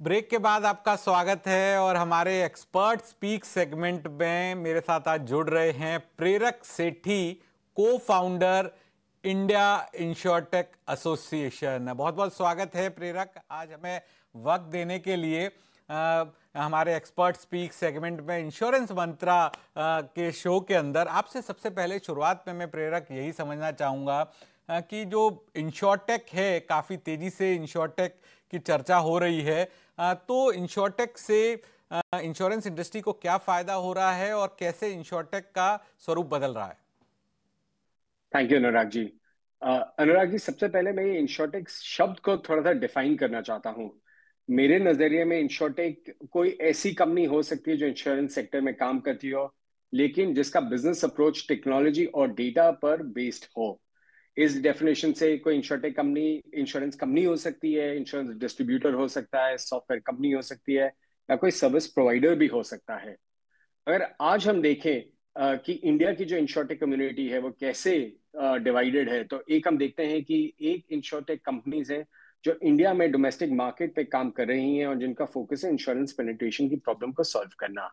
Break के बाद आपका स्वागत है और हमारे एक्सपर्ट स्पीक सेगमेंट में मेरे साथ आज जुड़ रहे हैं प्रेरक सेठी, को फाउंडर, इंडिया इंश्योरटेक एसोसिएशन। बहुत बहुत स्वागत है प्रेरक, आज हमें वक्त देने के लिए। हमारे एक्सपर्ट स्पीक सेगमेंट में इंश्योरेंस मंत्रा के शो के अंदर आपसे सबसे पहले शुरुआत में मैं प्रेरक यही समझना चाहूँगा कि जो इंश्योरटेक है, काफ़ी तेज़ी से इंश्योरटेक की चर्चा हो रही है, तो इंश्योरटेक से इंश्योरेंस इंडस्ट्री को क्या फ़ायदा हो रहा है और कैसे इंश्योरटेक का स्वरूप बदल रहा है? Thank you Anurag ji. अनुराग जी, सबसे पहले मैं ये इंश्योरटेक शब्द को थोड़ा सा डिफाइन करना चाहता हूँ। मेरे नजरिए में इंश्योरटेक कोई ऐसी कंपनी हो सकती है जो इंश्योरेंस सेक्टर में काम करती हो, लेकिन जिसका बिजनेस अप्रोच टेक्नोलॉजी और डेटा पर बेस्ड हो। इस डेफिनेशन से कोई इंश्योरटेक कंपनी इंश्योरेंस कंपनी हो सकती है, इंश्योरेंस डिस्ट्रीब्यूटर हो सकता है, सॉफ्टवेयर कंपनी हो सकती है, या कोई सर्विस प्रोवाइडर भी हो सकता है। अगर आज हम देखें कि इंडिया की जो इंश्योरटेक कम्युनिटी है वो कैसे डिवाइडेड है, तो एक हम देखते हैं कि एक इंश्योरटेक कंपनीज हैं जो इंडिया में डोमेस्टिक मार्केट पे काम कर रही हैं और जिनका फोकस है इंश्योरेंस पेनिट्रेशन की प्रॉब्लम को सॉल्व करना।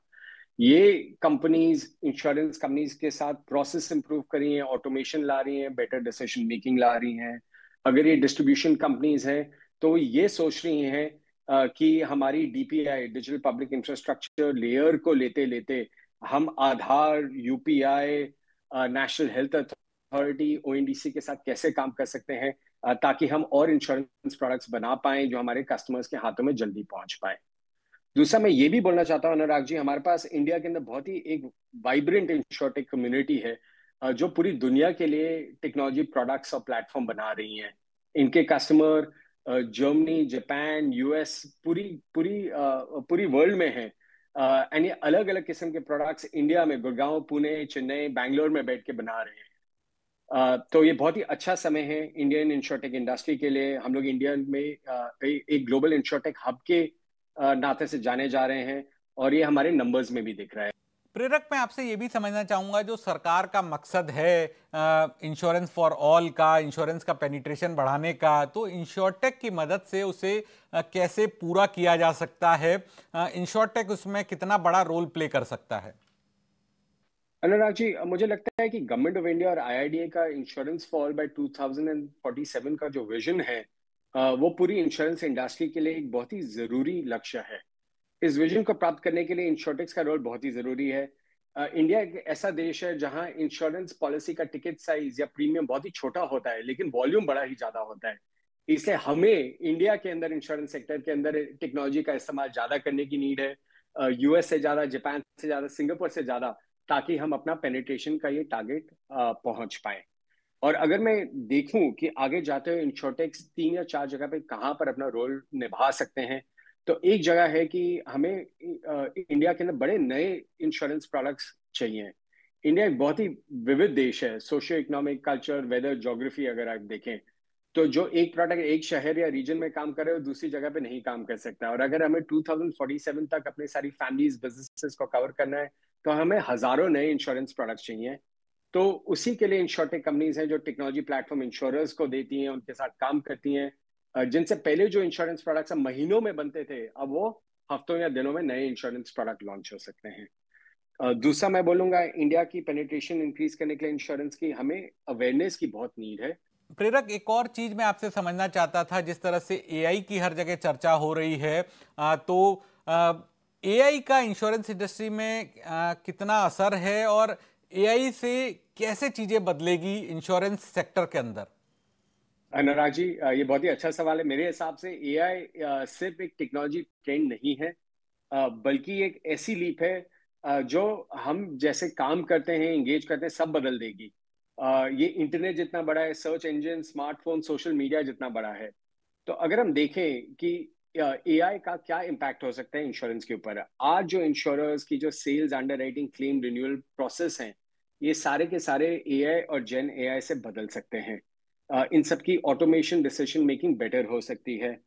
ये कंपनीज इंश्योरेंस कंपनीज के साथ प्रोसेस इंप्रूव कर रही हैं, ऑटोमेशन ला रही हैं, बेटर डिसीजन मेकिंग ला रही हैं। अगर ये डिस्ट्रीब्यूशन कंपनीज हैं तो ये सोच रही हैं कि हमारी DPI, digital public infrastructure layer को लेते लेते हम Aadhaar, UPI, national health authority, ONDC के साथ कैसे काम कर सकते हैं ताकि हम और इंश्योरेंस प्रोडक्ट्स बना पाएं जो हमारे कस्टमर्स के हाथों में जल्दी पहुंच पाए। दूसरा, मैं ये भी बोलना चाहता हूँ अनुराग जी, हमारे पास इंडिया के अंदर बहुत ही एक वाइब्रेंट इंश्योरटेक कम्युनिटी है जो पूरी दुनिया के लिए टेक्नोलॉजी प्रोडक्ट्स और प्लेटफॉर्म बना रही हैं। इनके कस्टमर जर्मनी, जापान, यूएस, पूरी पूरी पूरी वर्ल्ड में है। एंड ये अलग अलग किस्म के प्रोडक्ट्स इंडिया में गुड़गांव, पुणे, चेन्नई, बैंगलोर में बैठ के बना रहे हैं। तो ये बहुत ही अच्छा समय है इंडियन इंश्योरटेक इंडस्ट्री के लिए। हम लोग इंडिया में एक ग्लोबल इंश्योरटेक हब के नाते से जाने जा रहे हैं और ये हमारे नंबर्स में भी दिख रहा है। प्रेरक, मैं आपसे ये भी समझना चाहूँगा, जो सरकार का मकसद है इंश्योरेंस फॉर ऑल का, इंश्योरेंस का पेनिट्रेशन बढ़ाने का, तो इंश्योरटेक की मदद से उसे कैसे पूरा किया जा सकता है? इंश्योरटेक उसमें कितना बड़ा रोल प्ले कर सकता है? अनुराग जी, मुझे लगता है कि गवर्नमेंट ऑफ इंडिया और आईआरडीए का इंश्योरेंस फॉर ऑल बाय 2047 का जो विजन है, वो पूरी इंश्योरेंस इंडस्ट्री के लिए एक बहुत ही जरूरी लक्ष्य है। इस विजन को प्राप्त करने के लिए इंश्योरटेक्स का रोल बहुत ही जरूरी है। इंडिया एक ऐसा देश है जहां इंश्योरेंस पॉलिसी का टिकट साइज या प्रीमियम बहुत ही छोटा होता है, लेकिन वॉल्यूम बड़ा ही ज्यादा होता है। इसलिए हमें इंडिया के अंदर इंश्योरेंस सेक्टर के अंदर टेक्नोलॉजी का इस्तेमाल ज्यादा करने की नीड है, यूएस से ज्यादा, जापान से ज्यादा, सिंगापुर से ज्यादा, ताकि हम अपना पेनिट्रेशन का ये टारगेट पहुंच पाए। और अगर मैं देखूं कि आगे जाते हुए इंश्योरटेक्स 3 या 4 जगह पे कहाँ पर अपना रोल निभा सकते हैं, तो एक जगह है कि हमें इंडिया के अंदर बड़े नए इंश्योरेंस प्रोडक्ट्स चाहिए। इंडिया एक बहुत ही विविध देश है, socio economic, culture, weather, geography अगर आप देखें, तो जो एक प्रोडक्ट एक शहर या रीजन में काम कर रहे हो दूसरी जगह पे नहीं काम कर सकता। और अगर हमें 2047 तक अपने सारी फैमिलीज, बिजनेसेस को कवर करना है, तो हमें हजारों नए इंश्योरेंस प्रोडक्ट्स चाहिए। तो उसी के लिए इंश्योरटेक कंपनीज हैं जो टेक्नोलॉजी प्लेटफॉर्म इंश्योरर्स को देती हैं, उनके साथ काम करती हैं। जिनसे पहले जो इंश्योरेंस प्रोडक्ट्स महीनों में बनते थे, अब वो हफ्तों या दिनों में नए इंश्योरेंस प्रोडक्ट लॉन्च हो सकते हैं। दूसरा, मैं बोलूंगा इंडिया की पेनिट्रेशन इंक्रीज करने के लिए इंश्योरेंस की हमें अवेयरनेस की बहुत नीड है। प्रेरक, एक और चीज मैं आपसे समझना चाहता था, जिस तरह से एआई की हर जगह चर्चा हो रही है, तो एआई का इंश्योरेंस इंडस्ट्री में कितना असर है और एआई से कैसे चीजें बदलेगी इंश्योरेंस सेक्टर के अंदर? अनुराग जी, ये बहुत ही अच्छा सवाल है। मेरे हिसाब से एआई सिर्फ एक टेक्नोलॉजी ट्रेंड नहीं है, बल्कि एक ऐसी लीप है जो हम जैसे काम करते हैं, एंगेज करते हैं, सब बदल देगी। ये इंटरनेट जितना बड़ा है, search engine, smartphone, social media जितना बड़ा है, तो अगर हम देखें कि एआई का क्या इम्पैक्ट हो सकता है इंश्योरेंस के ऊपर, आज जो इंश्योरर्स की जो sales, underwriting, claim, renewal process हैं, ये सारे के सारे एआई और जेन एआई से बदल सकते हैं। इन सब की ऑटोमेशन, डिसीजन मेकिंग बेटर हो सकती है।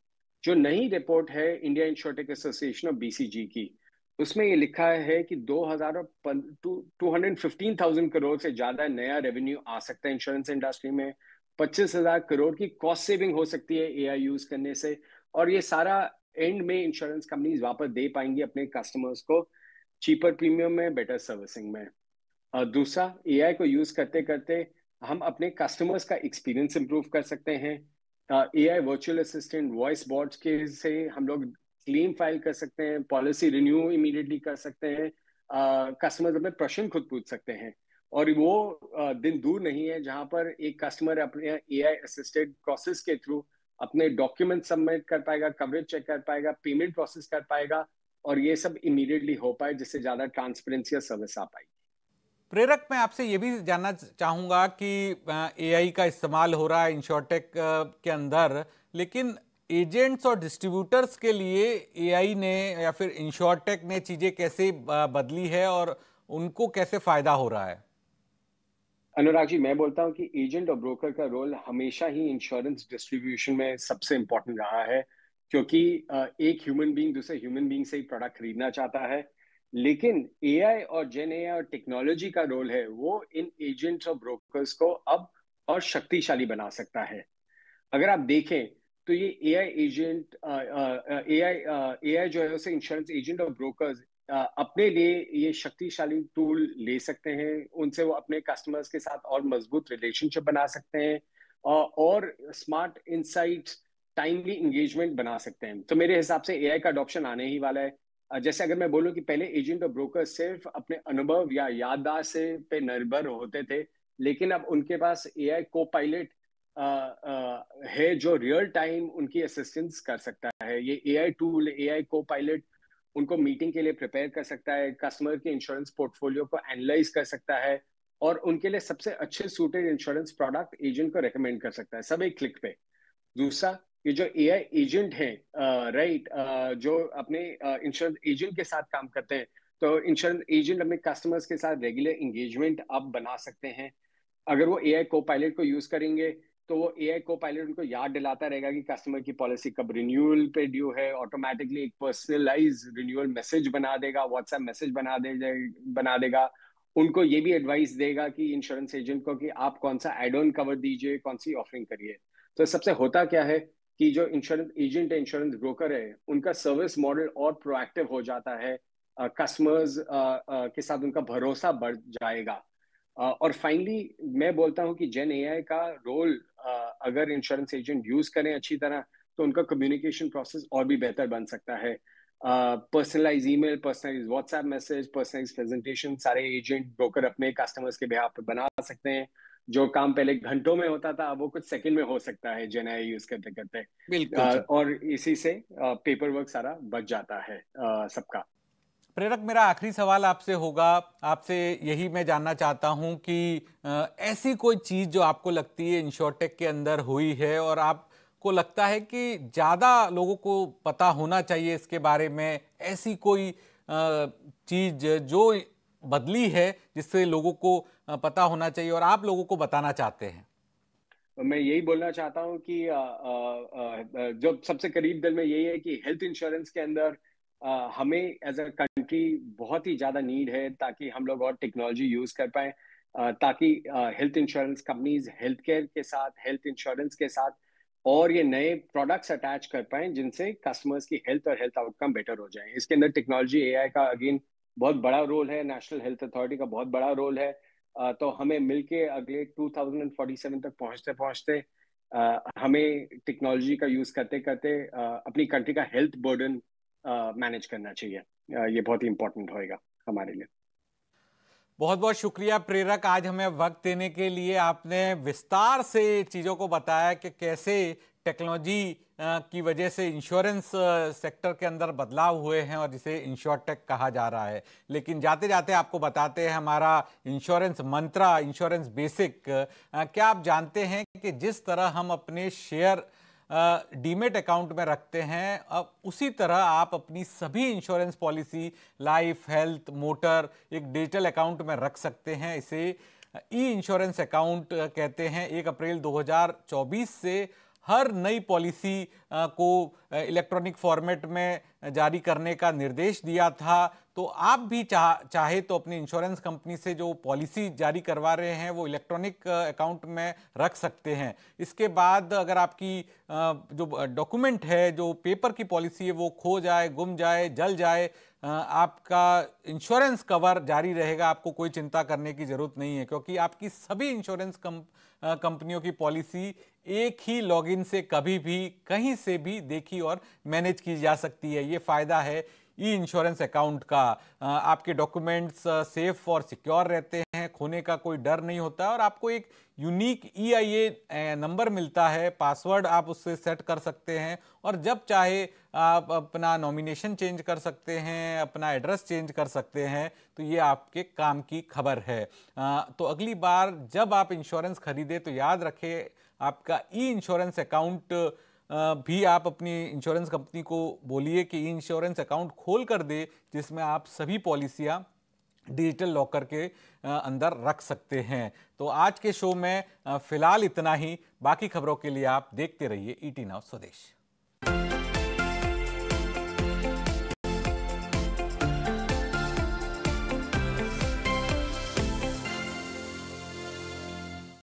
जो नई रिपोर्ट है India insurtech association of BCG की, उसमें ये लिखा है कि 215,000 करोड़ से ज्यादा नया रेवेन्यू आ सकता है इंश्योरेंस इंडस्ट्री में। 25,000 करोड़ की कॉस्ट सेविंग हो सकती है एआई यूज करने से। और ये सारा एंड में इंश्योरेंस कंपनीज वापस दे पाएंगी अपने कस्टमर्स को चीपर प्रीमियम में, बेटर सर्विसिंग में। दूसरा, एआई को यूज करते करते हम अपने कस्टमर्स का एक्सपीरियंस इंप्रूव कर सकते हैं। AI virtual assistant voice bots के से हम लोग क्लेम फाइल कर सकते हैं, पॉलिसी रिन्यू इमीडिएटली कर सकते हैं, कस्टमर्स अपने प्रश्न खुद पूछ सकते हैं। और वो दिन दूर नहीं है जहां पर एक कस्टमर अपने एआई असिस्टेड प्रोसेस के थ्रू अपने डॉक्यूमेंट सबमिट कर पाएगा, कवरेज चेक कर पाएगा, पेमेंट प्रोसेस कर पाएगा, और ये सब इमीडिएटली हो पाए, जिससे ज्यादा ट्रांसपेरेंसी या सर्विस आ पाएगी। प्रेरक, मैं आपसे ये भी जानना चाहूंगा कि एआई का इस्तेमाल हो रहा है इंश्योरटेक के अंदर, लेकिन एजेंट्स और डिस्ट्रीब्यूटर्स के लिए एआई ने या फिर इंश्योरटेक ने चीजें कैसे बदली है और उनको कैसे फायदा हो रहा है? अनुराग जी, मैं बोलता हूँ कि एजेंट और ब्रोकर का रोल हमेशा ही इंश्योरेंस डिस्ट्रीब्यूशन में सबसे इंपॉर्टेंट रहा है, क्योंकि एक ह्यूमन बीइंग दूसरे ह्यूमन बीइंग से ही प्रोडक्ट खरीदना चाहता है। लेकिन एआई और जेन एआई और टेक्नोलॉजी का रोल है वो इन एजेंट्स और ब्रोकर्स को अब और शक्तिशाली बना सकता है। अगर आप देखें तो ये एआई एजेंट, एआई जो है उसे इंश्योरेंस एजेंट और ब्रोकर्स अपने लिए ये शक्तिशाली टूल ले सकते हैं। उनसे वो अपने कस्टमर्स के साथ और मजबूत रिलेशनशिप बना सकते हैं, और स्मार्ट इंसाइट्स, टाइमली इंगेजमेंट बना सकते हैं। तो मेरे हिसाब से एआई का अडॉप्शन आने ही वाला है। जैसे अगर मैं बोलूं कि पहले एजेंट और ब्रोकर सिर्फ अपने अनुभव या याददाश्त से पे निर्भर होते थे, लेकिन अब उनके पास एआई को पायलट है जो रियल टाइम उनकी असिस्टेंस कर सकता है। ये एआई टूल, एआई को पायलट उनको मीटिंग के लिए प्रिपेयर कर सकता है, कस्टमर के इंश्योरेंस पोर्टफोलियो को एनालाइज कर सकता है, और उनके लिए सबसे अच्छे सूटेड इंश्योरेंस प्रोडक्ट एजेंट को रेकमेंड कर सकता है, सब एक क्लिक पे। दूसरा, ये जो एआई एजेंट हैं, राइट, जो अपने इंश्योरेंस एजेंट के साथ काम करते हैं, तो इंश्योरेंस एजेंट अपने कस्टमर्स के साथ रेगुलर इंगेजमेंट अब बना सकते हैं। अगर वो एआई को पायलट को यूज करेंगे तो वो एआई को पायलट उनको याद दिलाता रहेगा कि कस्टमर की पॉलिसी कब रिन्यूअल पे ड्यू है, ऑटोमेटिकली एक पर्सनलाइज रिन्यूअल मैसेज बना देगा, व्हाट्सएप मैसेज बना देगा। उनको ये भी एडवाइस देगा कि इंश्योरेंस एजेंट को कि आप कौन सा एड ऑन कवर दीजिए, कौन सी ऑफरिंग करिए। तो सबसे होता क्या है कि जो इंश्योरेंस एजेंट है, इंश्योरेंस ब्रोकर है, उनका सर्विस मॉडल और प्रोएक्टिव हो जाता है, कस्टमर्स के साथ उनका भरोसा बढ़ जाएगा। और फाइनली मैं बोलता हूं कि जेन एआई का रोल अगर इंश्योरेंस एजेंट यूज करें अच्छी तरह, तो उनका कम्युनिकेशन प्रोसेस और भी बेहतर बन सकता है। Personalise email, personalise WhatsApp message, personalise presentation सारे एजेंट ब्रोकर अपने कस्टमर्स के बिहाफ पे बना सकते हैं। जो काम पहले घंटों में होता था, वो कुछ सेकंड में हो सकता है जेन एआई यूज करते करते। बिल्कुल सर। और इसी से पेपर वर्क सारा बच जाता है सबका। प्रेरक, मेरा आखिरी सवाल आपसे होगा। आपसे यही मैं जानना चाहता हूं कि ऐसी कोई चीज़ जो आपको लगती है इंश्योरटेक के अंदर हुई है और आपको लगता है कि ज़्यादा लोगों को पता होना चाहिए इसके बारे में, ऐसी कोई चीज़ जो बदली है जिससे लोगों को पता होना चाहिए और आप लोगों को बताना चाहते हैं? मैं यही बोलना चाहता हूँ कि जो सबसे करीब दिल में यही है कि हेल्थ इंश्योरेंस के अंदर हमें एज अ कंट्री बहुत ही ज्यादा नीड है, ताकि हम लोग और टेक्नोलॉजी यूज कर पाए, ताकि health insurance companies health care के साथ, हेल्थ इंश्योरेंस के साथ और ये नए प्रोडक्ट्स अटैच कर पाए, जिनसे कस्टमर्स की हेल्थ और हेल्थ आउटकम बेटर हो जाए। इसके अंदर टेक्नोलॉजी, एआई का अगेन बहुत बड़ा रोल है, नेशनल हेल्थ अथॉरिटी का बहुत बड़ा रोल है। तो हमें मिलके अगले 2047 तक पहुंचते पहुंचते हमें टेक्नोलॉजी का यूज करते करते अपनी कंट्री का हेल्थ बर्डन मैनेज करना चाहिए। ये बहुत ही इंपॉर्टेंट होएगा हमारे लिए। बहुत बहुत शुक्रिया प्रेरक, आज हमें वक्त देने के लिए। आपने विस्तार से चीज़ों को बताया कि कैसे टेक्नोलॉजी की वजह से इंश्योरेंस सेक्टर के अंदर बदलाव हुए हैं और जिसे इंश्योरटेक कहा जा रहा है। लेकिन जाते जाते आपको बताते हैं हमारा इंश्योरेंस मंत्रा, इंश्योरेंस बेसिक। क्या आप जानते हैं कि जिस तरह हम अपने शेयर डीमेट अकाउंट में रखते हैं, अब उसी तरह आप अपनी सभी insurance policy, life, health, motor एक डिजिटल अकाउंट में रख सकते हैं। इसे ई इंश्योरेंस अकाउंट कहते हैं। 1 अप्रैल 2024 से हर नई पॉलिसी को इलेक्ट्रॉनिक फॉर्मेट में जारी करने का निर्देश दिया था। तो तो आप भी चाहे तो अपनी इंश्योरेंस कंपनी से जो पॉलिसी जारी करवा रहे हैं वो इलेक्ट्रॉनिक अकाउंट में रख सकते हैं। इसके बाद अगर आपकी जो डॉक्यूमेंट है, जो पेपर की पॉलिसी है, वो खो जाए, गुम जाए, जल जाए, आपका इंश्योरेंस कवर जारी रहेगा। आपको कोई चिंता करने की जरूरत नहीं है, क्योंकि आपकी सभी इंश्योरेंस कंपनियों की पॉलिसी एक ही लॉगिन से कभी भी कहीं से भी देखी और मैनेज की जा सकती है। ये फायदा है ई इंश्योरेंस अकाउंट का। आपके डॉक्यूमेंट्स सेफ और सिक्योर रहते हैं, खोने का कोई डर नहीं होता, और आपको एक यूनिक EIA नंबर मिलता है, पासवर्ड आप उससे सेट कर सकते हैं, और जब चाहे आप अपना नॉमिनेशन चेंज कर सकते हैं, अपना एड्रेस चेंज कर सकते हैं। तो ये आपके काम की खबर है। तो अगली बार जब आप इंश्योरेंस खरीदें तो याद रखें, आपका ई इंश्योरेंस अकाउंट भी आप अपनी इंश्योरेंस कंपनी को बोलिए कि इंश्योरेंस अकाउंट खोल कर दे, जिसमें आप सभी पॉलिसियां डिजिटल लॉकर के अंदर रख सकते हैं। तो आज के शो में फिलहाल इतना ही। बाकी खबरों के लिए आप देखते रहिए ET नाउ स्वदेश।